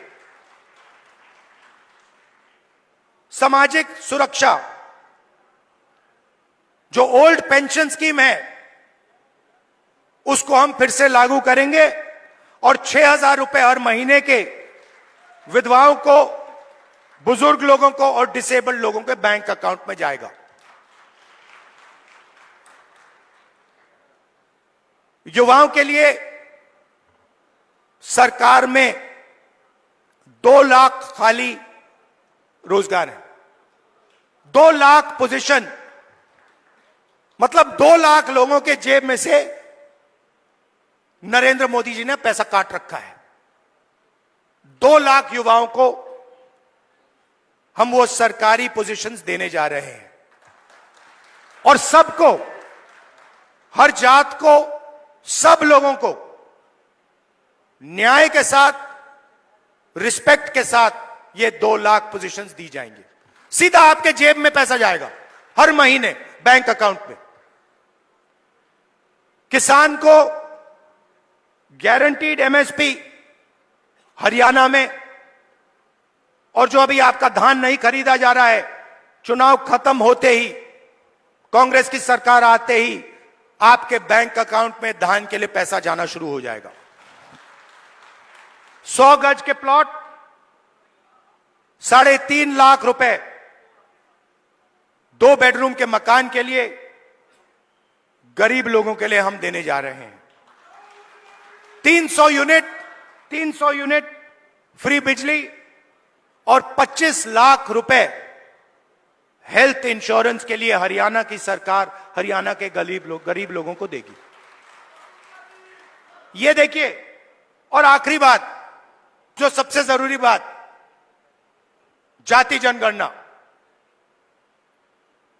सामाजिक सुरक्षा, जो ओल्ड पेंशन स्कीम है, उसको हम फिर से लागू करेंगे, और 6000 रुपए हर महीने के विधवाओं को, बुजुर्ग लोगों को और डिसेबल्ड लोगों के बैंक अकाउंट में जाएगा। युवाओं के लिए सरकार में 2 लाख खाली रोजगार है, 2 लाख पोजीशन, मतलब 2 लाख लोगों के जेब में से नरेंद्र मोदी जी ने पैसा काट रखा है। 2 लाख युवाओं को हम वो सरकारी पोजीशंस देने जा रहे हैं, और सबको, हर जात को, सब लोगों को न्याय के साथ, रिस्पेक्ट के साथ ये 2 लाख पोजीशंस दी जाएंगी। सीधा आपके जेब में पैसा जाएगा हर महीने बैंक अकाउंट में। किसान को गारंटीड एमएसपी हरियाणा में, और जो अभी आपका धान नहीं खरीदा जा रहा है, चुनाव खत्म होते ही, कांग्रेस की सरकार आते ही आपके बैंक अकाउंट में धान के लिए पैसा जाना शुरू हो जाएगा। 100 गज के प्लॉट 3.5 लाख रुपए, 2 बेडरूम के मकान के लिए गरीब लोगों के लिए हम देने जा रहे हैं। 300 यूनिट फ्री बिजली, और 25 लाख रुपए हेल्थ इंश्योरेंस के लिए हरियाणा की सरकार हरियाणा के गरीब लोगों को देगी। ये देखिए, और आखिरी बात, जो सबसे जरूरी बात, जाति जनगणना।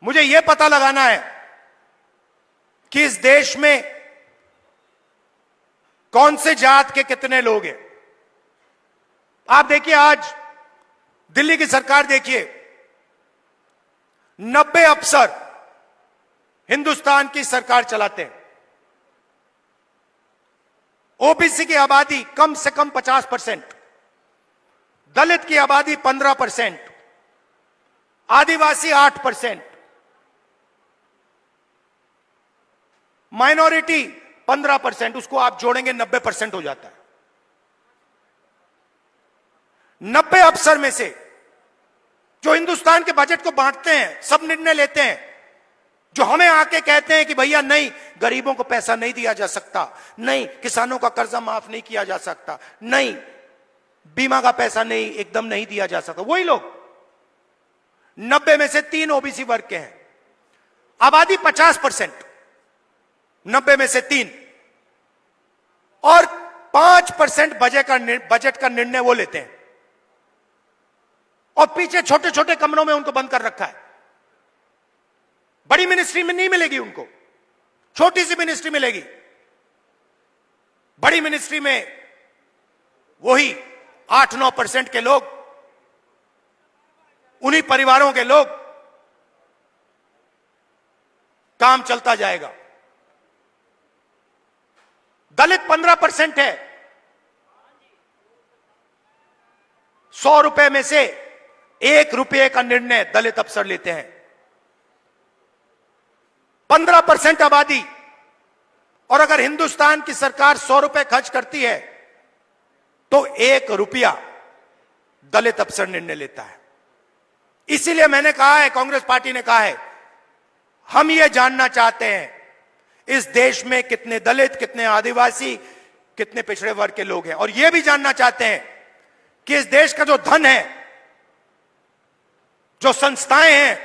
मुझे यह पता लगाना है कि इस देश में कौन से जात के कितने लोग हैं। आप देखिए, आज दिल्ली की सरकार देखिए, 90 अफसर हिंदुस्तान की सरकार चलाते हैं। ओबीसी की आबादी कम से कम 50%, दलित की आबादी 15%, आदिवासी 8%, माइनॉरिटी 15%, उसको आप जोड़ेंगे 90% हो जाता है। 90 अफसर में से जो हिंदुस्तान के बजट को बांटते हैं, सब निर्णय लेते हैं, जो हमें आके कहते हैं कि भैया नहीं, गरीबों को पैसा नहीं दिया जा सकता, नहीं किसानों का कर्जा माफ नहीं किया जा सकता, नहीं बीमा का पैसा नहीं एकदम नहीं दिया जा सकता, वही लोग 90 में से 3 ओबीसी वर्ग के हैं। आबादी 50%, 90 में से 3, और 5% बजट का निर्णय वो लेते हैं, और पीछे छोटे छोटे कमरों में उनको बंद कर रखा है। बड़ी मिनिस्ट्री में नहीं मिलेगी उनको, छोटी सी मिनिस्ट्री मिलेगी। बड़ी मिनिस्ट्री में वही 8-9% के लोग, उन्हीं परिवारों के लोग, काम चलता जाएगा। दलित 15% है। 100 रुपए में से 1 रुपये का निर्णय दलित अफसर लेते हैं। 15% आबादी, और अगर हिंदुस्तान की सरकार 100 रुपए खर्च करती है तो 1 रुपया दलित अफसर निर्णय लेता है। इसीलिए मैंने कहा है, कांग्रेस पार्टी ने कहा है, हम ये जानना चाहते हैं इस देश में कितने दलित, कितने आदिवासी, कितने पिछड़े वर्ग के लोग हैं, और यह भी जानना चाहते हैं कि इस देश का जो धन है, जो संस्थाएं हैं,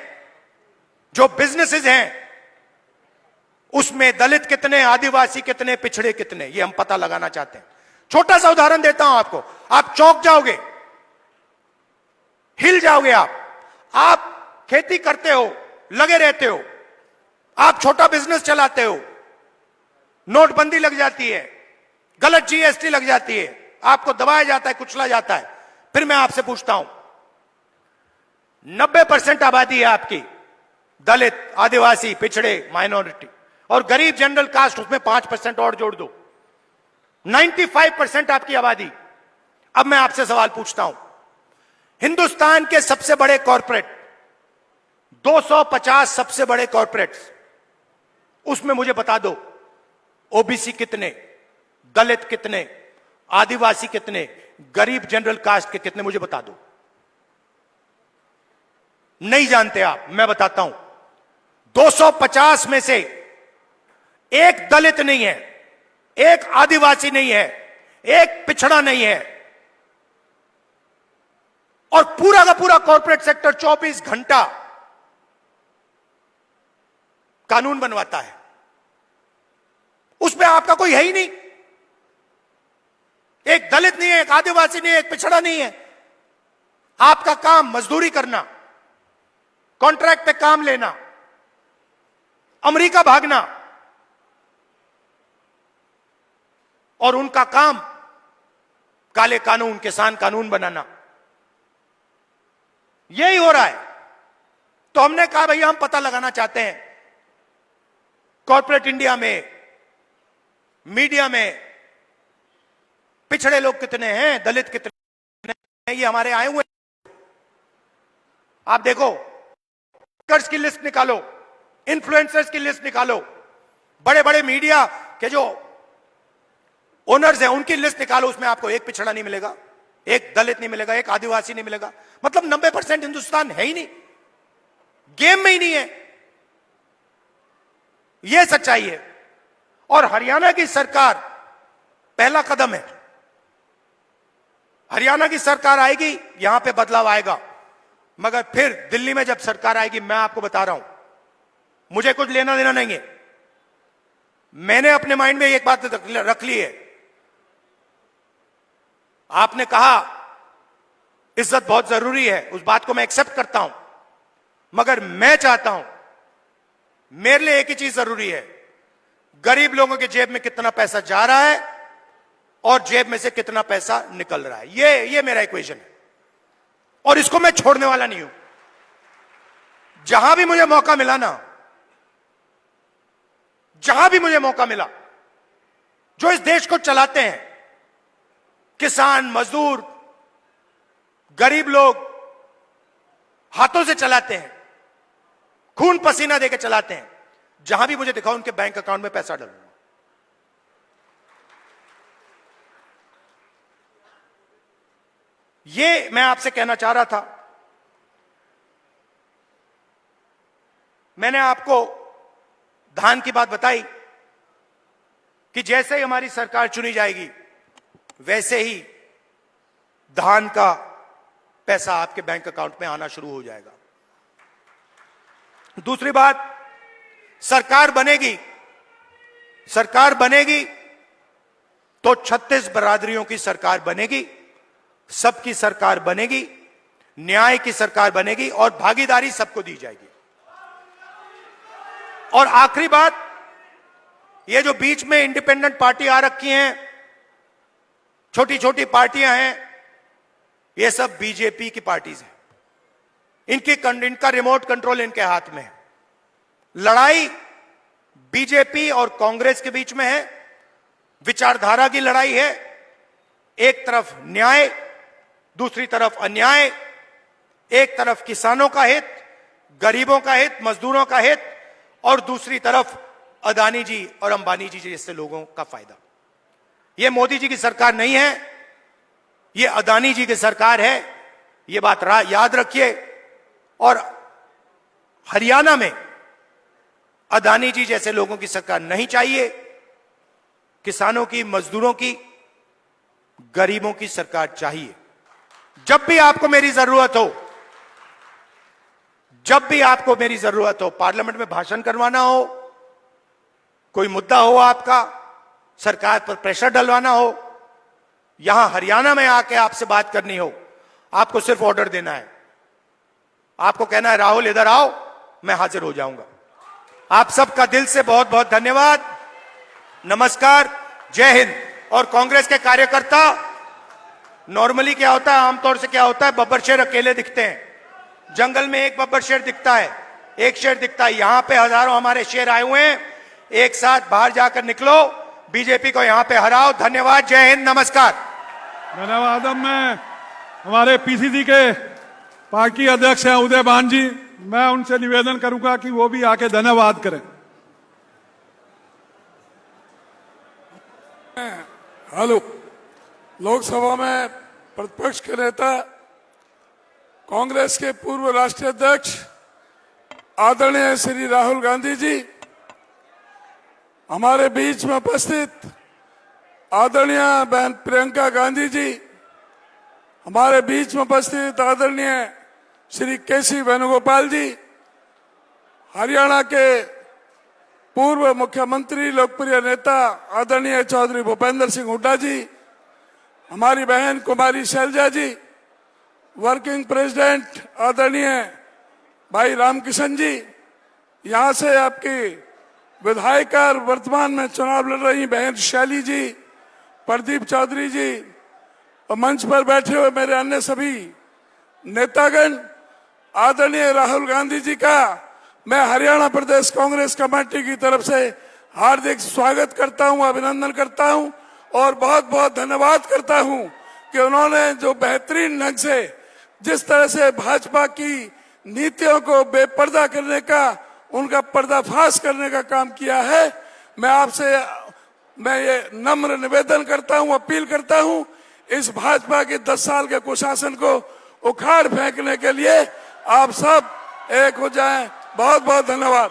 जो बिजनेसेस हैं, उसमें दलित कितने, आदिवासी कितने, पिछड़े कितने, ये हम पता लगाना चाहते हैं। छोटा सा उदाहरण देता हूं आपको, आप चौंक जाओगे, हिल जाओगे। आप खेती करते हो, लगे रहते हो, आप छोटा बिजनेस चलाते हो, नोटबंदी लग जाती है, गलत जीएसटी लग जाती है, आपको दबाया जाता है, कुचला जाता है। फिर मैं आपसे पूछता हूं, 90% आबादी है आपकी, दलित, आदिवासी, पिछड़े, माइनॉरिटी, और गरीब जनरल कास्ट, उसमें 5% और जोड़ दो, 95% आपकी आबादी। अब मैं आपसे सवाल पूछता हूं, हिंदुस्तान के सबसे बड़े कॉर्पोरेट, 250 सबसे बड़े कॉर्पोरेट्स, उसमें मुझे बता दो ओबीसी कितने, दलित कितने, आदिवासी कितने, गरीब जनरल कास्ट के कितने, मुझे बता दो। नहीं जानते आप, मैं बताता हूं। 250 में से एक दलित नहीं है, एक आदिवासी नहीं है, एक पिछड़ा नहीं है, और पूरा का पूरा कॉर्पोरेट सेक्टर 24 घंटा कानून बनवाता है। उसमें आपका कोई है ही नहीं, एक दलित नहीं है, एक आदिवासी नहीं है, एक पिछड़ा नहीं है। आपका काम मजदूरी करना, कॉन्ट्रैक्ट पे काम लेना, अमेरिका भागना, और उनका काम काले कानून, किसान कानून बनाना। यही हो रहा है। तो हमने कहा भैया हम पता लगाना चाहते हैं कॉर्पोरेट इंडिया में, मीडिया में पिछड़े लोग कितने हैं, दलित कितने हैं, ये हमारे आए हुए। आप देखो, स्पीकर्स की लिस्ट निकालो, इन्फ्लुएंसर्स की लिस्ट निकालो, बड़े बड़े मीडिया के जो ओनर्स हैं उनकी लिस्ट निकालो, उसमें आपको एक पिछड़ा नहीं मिलेगा, एक दलित नहीं मिलेगा, एक आदिवासी नहीं मिलेगा। मतलब 90% हिंदुस्तान है ही नहीं, गेम में ही नहीं है। यह सच्चाई है। और हरियाणा की सरकार पहला कदम है। हरियाणा की सरकार आएगी, यहां पे बदलाव आएगा, मगर फिर दिल्ली में जब सरकार आएगी, मैं आपको बता रहा हूं, मुझे कुछ लेना देना नहीं है। मैंने अपने माइंड में एक बात रख ली है, आपने कहा इज्जत बहुत जरूरी है, उस बात को मैं एक्सेप्ट करता हूं, मगर मैं चाहता हूं, मेरे लिए एक ही चीज जरूरी है, गरीब लोगों के जेब में कितना पैसा जा रहा है और जेब में से कितना पैसा निकल रहा है। ये मेरा इक्वेशन है और इसको मैं छोड़ने वाला नहीं हूं। जहां भी मुझे मौका मिला ना, जहां भी मुझे मौका मिला, जो इस देश को चलाते हैं, किसान, मजदूर, गरीब लोग हाथों से चलाते हैं, खून पसीना देकर चलाते हैं, जहां भी मुझे दिखाओ उनके बैंक अकाउंट में पैसा डालूंगा। ये मैं आपसे कहना चाह रहा था। मैंने आपको धान की बात बताई कि जैसे ही हमारी सरकार चुनी जाएगी वैसे ही धान का पैसा आपके बैंक अकाउंट में आना शुरू हो जाएगा। दूसरी बात, सरकार बनेगी तो 36 बरादरियों की सरकार बनेगी, सबकी सरकार बनेगी, न्याय की सरकार बनेगी और भागीदारी सबको दी जाएगी। और आखिरी बात, ये जो बीच में इंडिपेंडेंट पार्टी आ रखी हैं, छोटी छोटी पार्टियां हैं, ये सब बीजेपी की पार्टीज हैं। इनका रिमोट कंट्रोल इनके हाथ में है। लड़ाई बीजेपी और कांग्रेस के बीच में है, विचारधारा की लड़ाई है। एक तरफ न्याय, दूसरी तरफ अन्याय, एक तरफ किसानों का हित, गरीबों का हित, मजदूरों का हित, और दूसरी तरफ अदानी जी और अंबानी जी जैसे लोगों का फायदा। यह मोदी जी की सरकार नहीं है, यह अदानी जी की सरकार है। यह बात याद रखिए। और हरियाणा में अदानी जी जैसे लोगों की सरकार नहीं चाहिए। किसानों की, मजदूरों की, गरीबों की सरकार चाहिए। जब भी आपको मेरी जरूरत हो, पार्लियामेंट में भाषण करवाना हो, कोई मुद्दा हो आपका, सरकार पर प्रेशर डलवाना हो, यहां हरियाणा में आके आपसे बात करनी हो, आपको सिर्फ ऑर्डर देना है। आपको कहना है राहुल इधर आओ, मैं हाजिर हो जाऊंगा। आप सबका दिल से बहुत बहुत धन्यवाद, नमस्कार, जय हिंद। और कांग्रेस के कार्यकर्ता, नॉर्मली क्या होता है, आमतौर से क्या होता है, बब्बर शेर अकेले दिखते हैं। जंगल में एक बब्बर शेर दिखता है, एक शेर दिखता है। यहां पे हजारों हमारे शेर आए हुए हैं। एक साथ बाहर जाकर निकलो, बीजेपी को यहां पे हराओ। धन्यवाद, जय हिंद, नमस्कार। धन्यवाद। मैं हमारे पीसीसी के पार्टी अध्यक्ष हैं उदय भान जी, मैं उनसे निवेदन करूंगा कि वो भी आके धन्यवाद करें। हेलो, लोकसभा में प्रतिपक्ष के नेता, कांग्रेस के पूर्व राष्ट्रीय अध्यक्ष आदरणीय श्री राहुल गांधी जी, हमारे बीच में उपस्थित आदरणीय बहन प्रियंका गांधी जी, हमारे बीच में उपस्थित आदरणीय श्री केसी वेणुगोपाल जी, हरियाणा के पूर्व मुख्यमंत्री, लोकप्रिय नेता आदरणीय चौधरी भूपेंद्र सिंह हुड्डा जी, हमारी बहन कुमारी शैलजा जी, वर्किंग प्रेसिडेंट आदरणीय भाई रामकिशन जी, यहां से आपकी विधायक और वर्तमान में चुनाव लड़ रही बहन शैली जी, प्रदीप चौधरी जी, और मंच पर बैठे हुए मेरे अन्य सभी नेतागण, आदरणीय राहुल गांधी जी का मैं हरियाणा प्रदेश कांग्रेस कमेटी की तरफ से हार्दिक स्वागत करता हूं, अभिनंदन करता हूं और बहुत बहुत धन्यवाद करता हूं कि उन्होंने जो बेहतरीन ढंग से, जिस तरह से भाजपा की नीतियों को बेपर्दा करने का, उनका पर्दाफाश करने का काम किया है। मैं ये नम्र निवेदन करता हूं, अपील करता हूं, इस भाजपा के 10 साल के कुशासन को उखाड़ फेंकने के लिए आप सब एक हो जाएं। बहुत बहुत धन्यवाद।